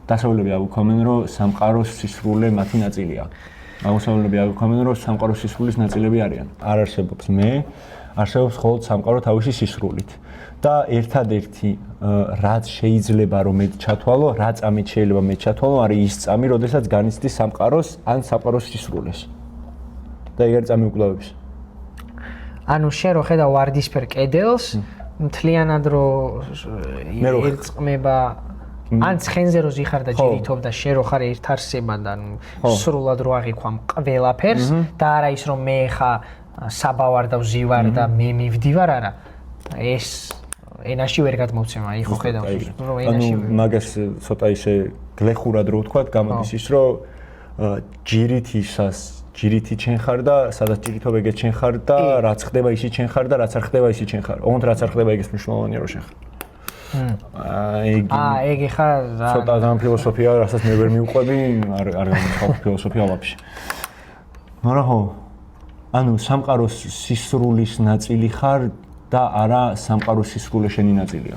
დასავლელები აღვქვამენ, რომ სამყაროს სისრულე მათი ნაწილია. აღმოსავლელები აღვქვამენ, რომ სამყაროს სისრულის ნაწილები არიან. არ არსებობს მე, არსებობს მხოლოდ სამყარო თავისი სისრულით. და ერთადერთი რაც შეიძლება რომ მე ჩათვალო, რა წამით შეიძლება მე ჩათვალო, არის ის წამი, როდესაც განიცდის სამყაროს ან სამყაროს სისრულეს. და ეგ არის წამი უკვლავების. ანუ შენ რო ხედავ ვარდისფერ კედელს, მთლიანად რო ერწყმება ან ცხენზე რო ზიხარ და ჯირითობ და შენ რო ხარ ერთ არსებად და სრულად რო აღიქვამ ყველაფერს და არა ის რომ მე ხა საბავარ და ვზივარ და მე მივდივარ, არა. ეს ენაში ვერ გადმოვცემა, იქ ხო ხედავ რომ ენაში მაგას ცოტა ისე გლეხურად რო ვთქვა, გამოდის ის რომ ჯირითი ჩენ ხარ და სადაც ჯირითობ ეგეც ჩენ ხარ და რაც ხდება ისიც ჩენ ხარ და რაც არ ხდება ისიც ჩენ ხარ. ოღონდ რაც არ ხდება ეგეც მნიშვნელოვანია რომ შენ ხარ. ეგ ხა ცოტა ძალიან ფილოსოფია, რასაც მე ვერ მივყვები, არ გამიხავ ფილოსოფია ვაფშე. მაგრამ ხო, ანუ სამყაროს სისრულის ნაწილი ხარ და არა სამყაროს სისრულე შენი ნაწილია.